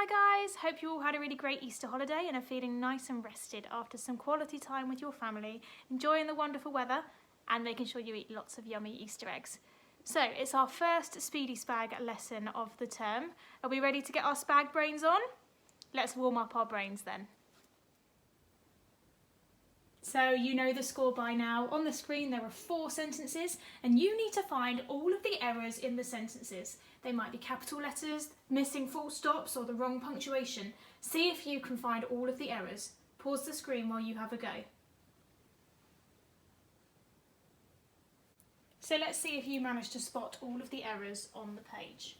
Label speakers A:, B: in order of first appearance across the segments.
A: guys, hope you all had a really great Easter holiday and are feeling nice and rested after some quality time with your family, enjoying the wonderful weather and making sure you eat lots of yummy Easter eggs. So it's our first Speedy SPAG lesson of the term. Are we ready to get our SPAG brains on? Let's warm up our brains then. So you know the score by now. On the screen there are 4 sentences and you need to find all of the errors in the sentences. They might be capital letters, missing full stops or the wrong punctuation. See if you can find all of the errors. Pause the screen while you have a go. So let's see if you manage to spot all of the errors on the page.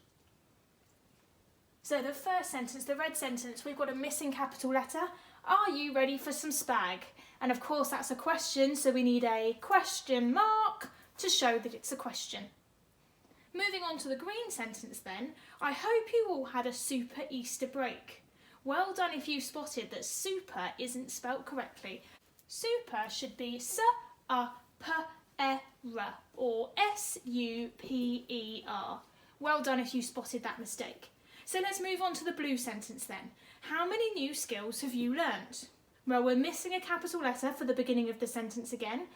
A: So the first sentence, the red sentence, we've got a missing capital letter. Are you ready for some SPAG? And of course that's a question, so we need a question mark to show that it's a question. Moving on to the green sentence then, I hope you all had a super Easter break. Well done if you spotted that super isn't spelt correctly. Super should be S-U-P-E-R or S-U-P-E-R. Well done if you spotted that mistake. So let's move on to the blue sentence then. How many new skills have you learnt? Well, we're missing a capital letter for the beginning of the sentence again,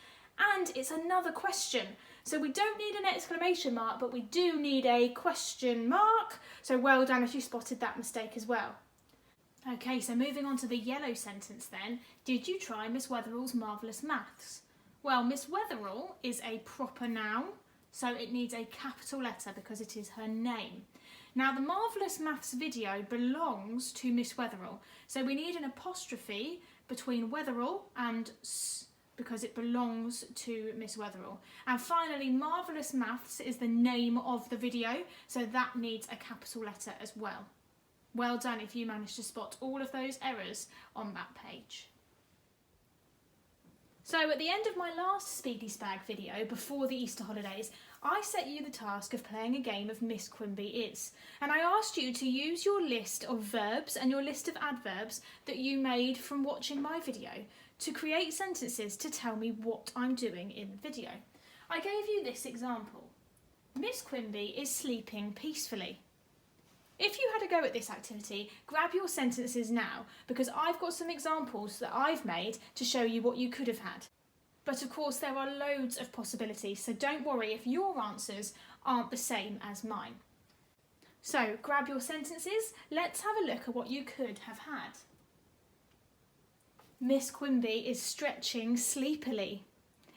A: and it's another question. So we don't need an exclamation mark, but we do need a question mark. So well done if you spotted that mistake as well. Okay, so moving on to the yellow sentence then. Did you try Miss Wetherall's Marvellous Maths? Well, Miss Wetherall is a proper noun, so it needs a capital letter because it is her name. Now the Marvellous Maths video belongs to Miss Wetherall, so we need an apostrophe between Wetherall and S because it belongs to Miss Wetherall. And finally, Marvellous Maths is the name of the video, so that needs a capital letter as well. Well done if you managed to spot all of those errors on that page. So at the end of my last Speedy SPAG video before the Easter holidays, I set you the task of playing a game of Miss Quimby Is, and I asked you to use your list of verbs and your list of adverbs that you made from watching my video to create sentences to tell me what I'm doing in the video. I gave you this example. Miss Quimby is sleeping peacefully. If you had a go at this activity, grab your sentences now because I've got some examples that I've made to show you what you could have had. But of course there are loads of possibilities, so don't worry if your answers aren't the same as mine. So grab your sentences, let's have a look at what you could have had. Miss Quimby is stretching sleepily.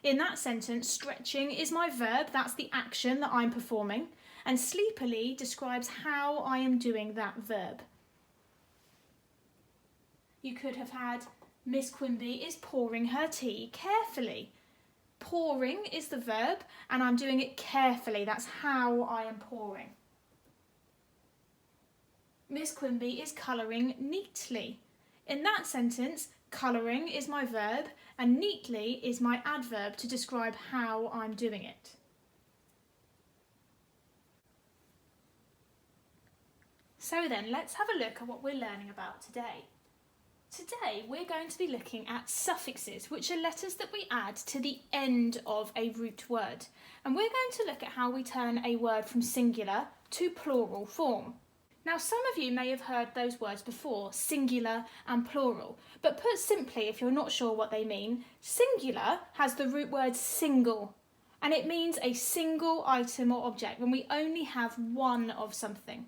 A: In that sentence, stretching is my verb, that's the action that I'm performing, and sleepily describes how I am doing that verb. You could have had Miss Quimby is pouring her tea carefully. Pouring is the verb and I'm doing it carefully. That's how I am pouring. Miss Quimby is colouring neatly. In that sentence, colouring is my verb and neatly is my adverb to describe how I'm doing it. So then, let's have a look at what we're learning about today. Today we're going to be looking at suffixes, which are letters that we add to the end of a root word. And we're going to look at how we turn a word from singular to plural form. Now some of you may have heard those words before, singular and plural. But put simply, if you're not sure what they mean, singular has the root word single. And it means a single item or object when we only have one of something.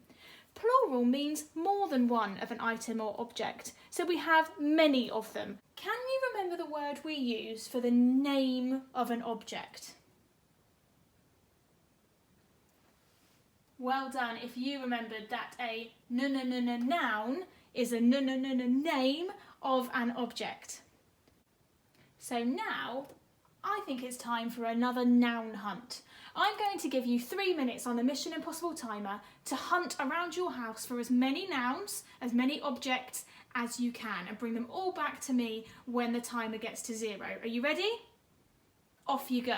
A: Plural means more than one of an item or object, so we have many of them. Can you remember the word we use for the name of an object? Well done if you remembered that a noun is a name of an object. So now, I think it's time for another noun hunt. I'm going to give you 3 minutes on the Mission Impossible timer to hunt around your house for as many nouns, as many objects as you can and bring them all back to me when the timer gets to 0. Are you ready? Off you go.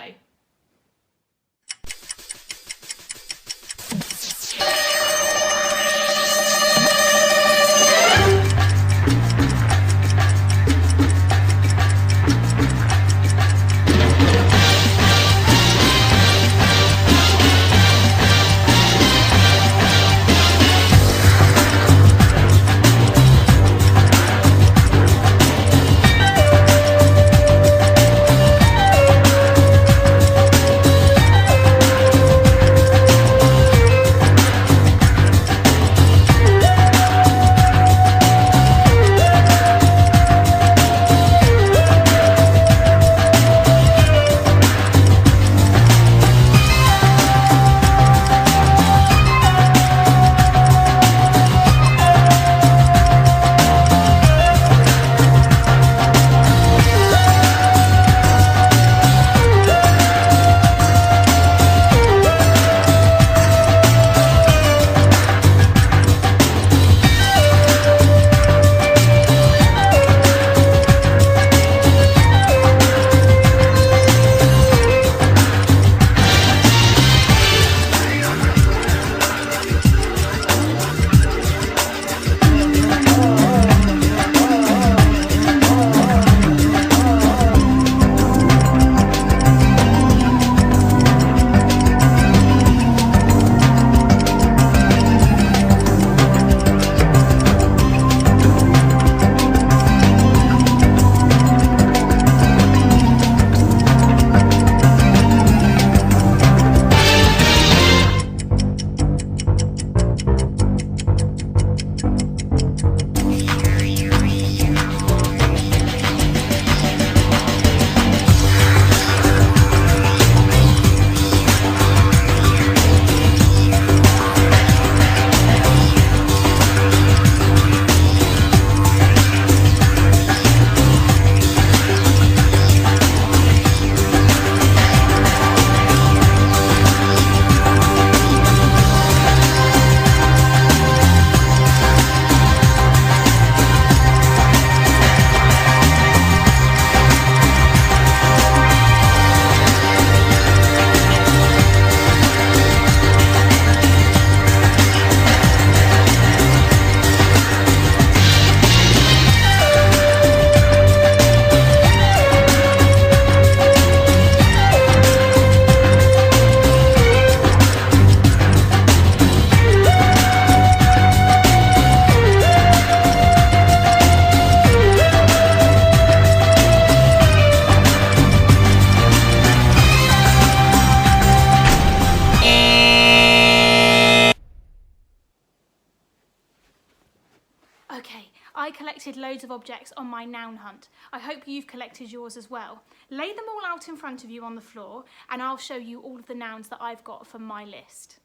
A: Okay, I collected loads of objects on my noun hunt. I hope you've collected yours as well. Lay them all out in front of you on the floor and I'll show you all of the nouns that I've got from my list.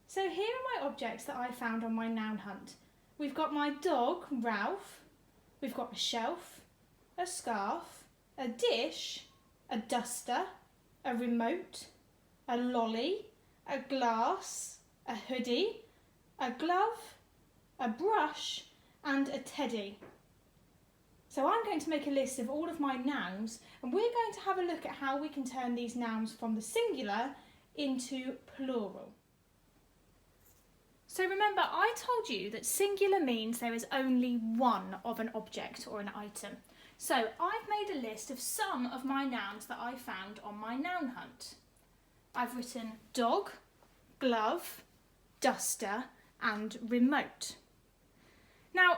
A: So here are my objects that I found on my noun hunt. We've got my dog, Ralph. We've got a shelf, a scarf, a dish, a duster, a remote, a lolly, a glass, a hoodie, a glove, a brush and a teddy. So I'm going to make a list of all of my nouns and we're going to have a look at how we can turn these nouns from the singular into plural. So remember, I told you that singular means there is only one of an object or an item. So I've made a list of some of my nouns that I found on my noun hunt. I've written dog, glove, duster and remote. Now,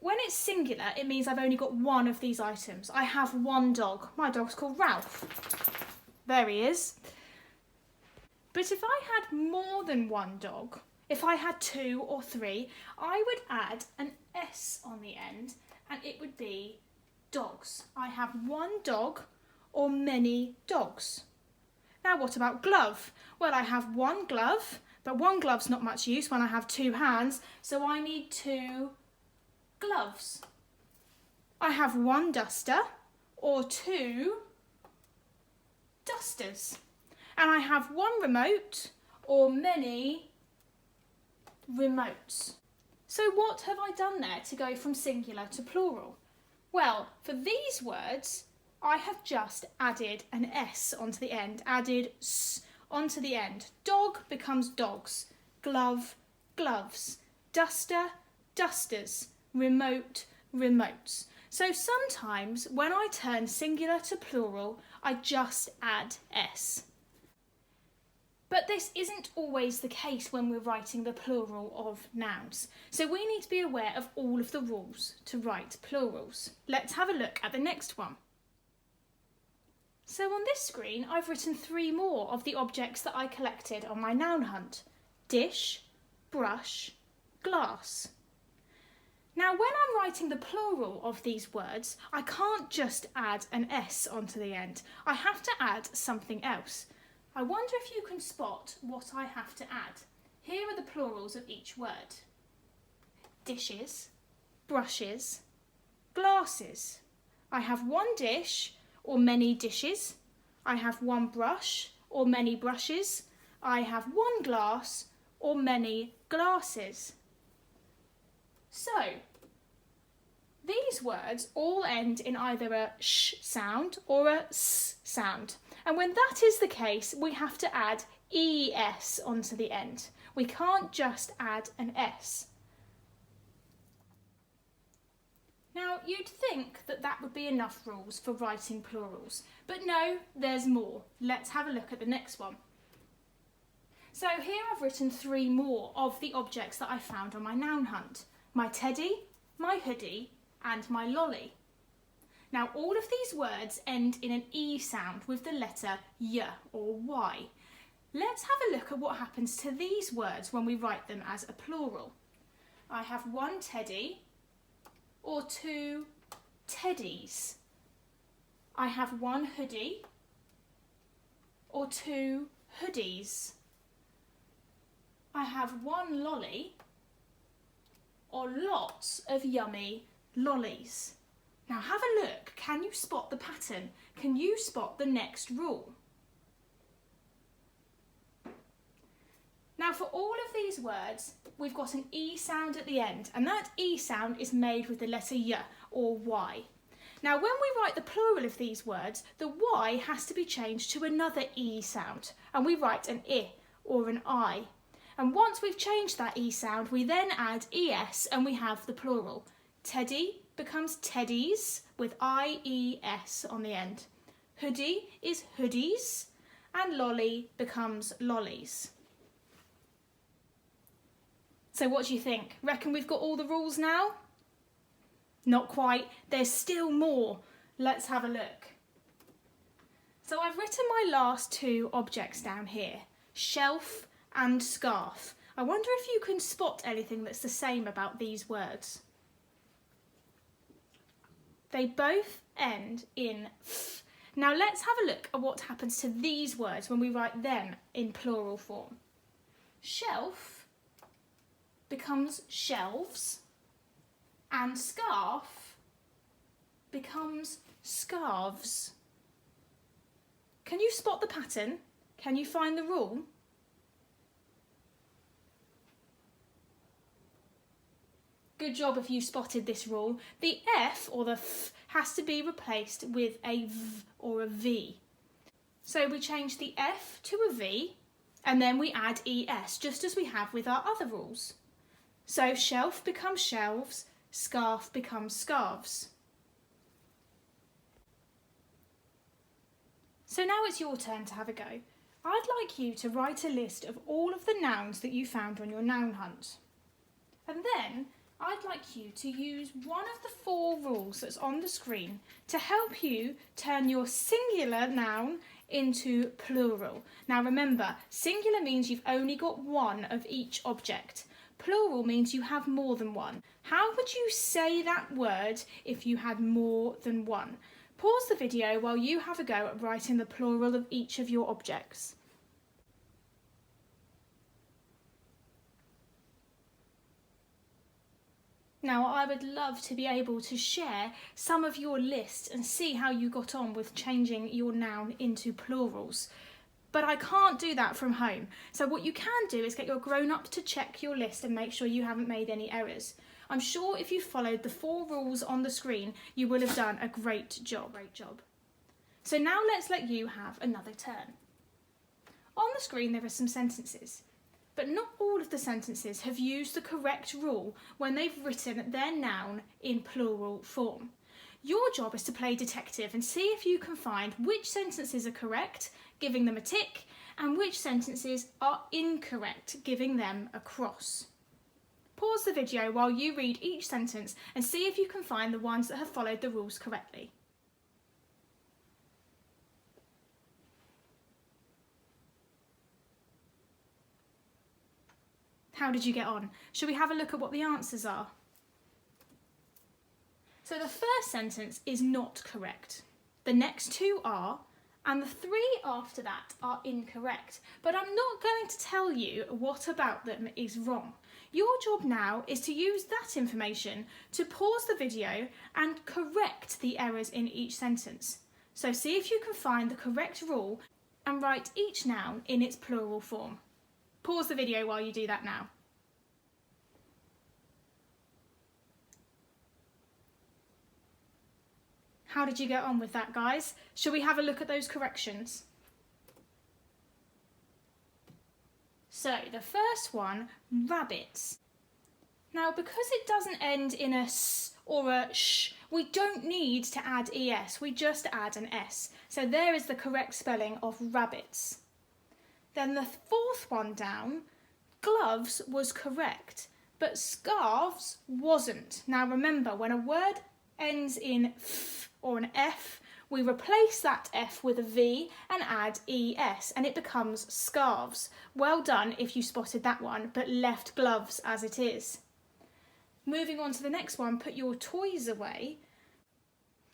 A: when it's singular, it means I've only got one of these items. I have one dog. My dog's called Ralph. There he is. But if I had more than one dog, if I had 2 or 3, I would add an S on the end and it would be dogs. I have one dog or many dogs. Now what about glove? Well, I have one glove, but one glove's not much use when I have 2 hands, so I need 2 gloves. I have one duster or 2 dusters. And I have one remote or many remotes. So what have I done there to go from singular to plural? Well, for these words, I have just added an S onto the end, added S onto the end. Dog becomes dogs, glove, gloves, duster, dusters, remote, remotes. So sometimes when I turn singular to plural, I just add S. But this isn't always the case when we're writing the plural of nouns. So we need to be aware of all of the rules to write plurals. Let's have a look at the next one. So on this screen, I've written 3 more of the objects that I collected on my noun hunt. Dish, brush, glass. Now, when I'm writing the plural of these words, I can't just add an S onto the end. I have to add something else. I wonder if you can spot what I have to add. Here are the plurals of each word. Dishes, brushes, glasses. I have one dish or many dishes. I have one brush or many brushes. I have one glass or many glasses. So, these words all end in either a sh sound or a s sound. And when that is the case, we have to add es onto the end. We can't just add an s. Now, you'd think that that would be enough rules for writing plurals, but no, there's more. Let's have a look at the next one. So here I've written 3 more of the objects that I found on my noun hunt. My teddy, my hoodie, and my lolly. Now, all of these words end in an E sound with the letter Y or Y. Let's have a look at what happens to these words when we write them as a plural. I have one teddy or 2 teddies. I have one hoodie or 2 hoodies. I have one lolly or lots of yummy lollies. Now have a look. Can you spot the pattern? Can you spot the next rule? Now for all of these words, we've got an E sound at the end, and that E sound is made with the letter Y or Y. Now when we write the plural of these words, the Y has to be changed to another E sound, and we write an I or an I. And once we've changed that E sound, we then add ES and we have the plural. Teddy becomes teddies with IES on the end. Hoodie is hoodies and lolly becomes lollies. So what do you think? Reckon we've got all the rules now? Not quite. There's still more. Let's have a look. So I've written my last 2 objects down here. Shelf and scarf. I wonder if you can spot anything that's the same about these words. They both end in f. Now let's have a look at what happens to these words when we write them in plural form. Shelf becomes shelves, and scarf becomes scarves. Can you spot the pattern? Can you find the rule? Good job if you spotted this rule. The F or the F has to be replaced with a V or a V. So we change the F to a V and then we add ES, just as we have with our other rules. So shelf becomes shelves, scarf becomes scarves. So now it's your turn to have a go. I'd like you to write a list of all of the nouns that you found on your noun hunt. And then I'd like you to use one of the 4 rules that's on the screen to help you turn your singular noun into plural. Now remember, singular means you've only got one of each object. Plural means you have more than one. How would you say that word if you had more than one? Pause the video while you have a go at writing the plural of each of your objects. Now I would love to be able to share some of your lists and see how you got on with changing your noun into plurals. But I can't do that from home. So what you can do is get your grown-ups to check your list and make sure you haven't made any errors. I'm sure if you followed the 4 rules on the screen, you will have done a great job. So now let's let you have another turn. On the screen there are some sentences. But not all of the sentences have used the correct rule when they've written their noun in plural form. Your job is to play detective and see if you can find which sentences are correct, giving them a tick, and which sentences are incorrect, giving them a cross. Pause the video while you read each sentence and see if you can find the ones that have followed the rules correctly. How did you get on? Shall we have a look at what the answers are? So the first sentence is not correct. The next 2 are, and the 3 after that are incorrect. But I'm not going to tell you what about them is wrong. Your job now is to use that information to pause the video and correct the errors in each sentence. So see if you can find the correct rule and write each noun in its plural form. Pause the video while you do that now. How did you get on with that, guys? Shall we have a look at those corrections? So, the first one, rabbits. Now, because it doesn't end in a s or a sh, we don't need to add es, we just add an s. So there is the correct spelling of rabbits. Then the 4th one down, gloves was correct, but scarves wasn't. Now remember, when a word ends in f or an f, we replace that f with a v and add es, and it becomes scarves. Well done if you spotted that one, but left gloves as it is. Moving on to the next one, put your toys away.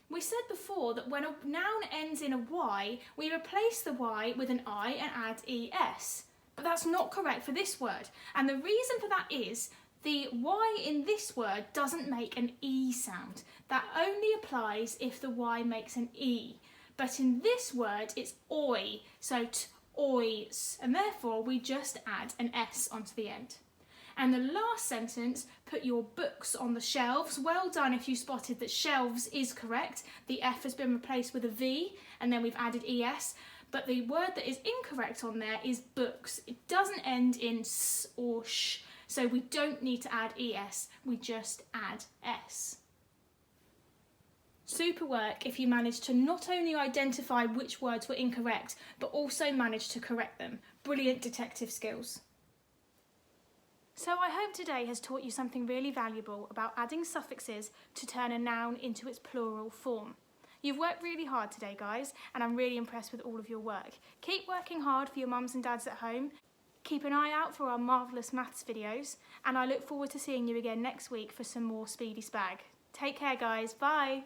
A: We said before that when a noun ends in a y, we replace the y with an I and add es. But that's not correct for this word. And the reason for that is the y in this word doesn't make an e sound. That only applies if the y makes an e. But in this word, it's oi, so toys. And therefore, we just add an s onto the end. And the last sentence, put your books on the shelves. Well done if you spotted that shelves is correct. The F has been replaced with a V and then we've added ES. But the word that is incorrect on there is books. It doesn't end in S or sh, so we don't need to add ES, we just add S. Super work if you managed to not only identify which words were incorrect, but also managed to correct them. Brilliant detective skills. So I hope today has taught you something really valuable about adding suffixes to turn a noun into its plural form. You've worked really hard today, guys, and I'm really impressed with all of your work. Keep working hard for your mums and dads at home, Keep an eye out for our marvellous maths videos, and I look forward to seeing you again next week for some more Speedy Spag. Take care guys, bye!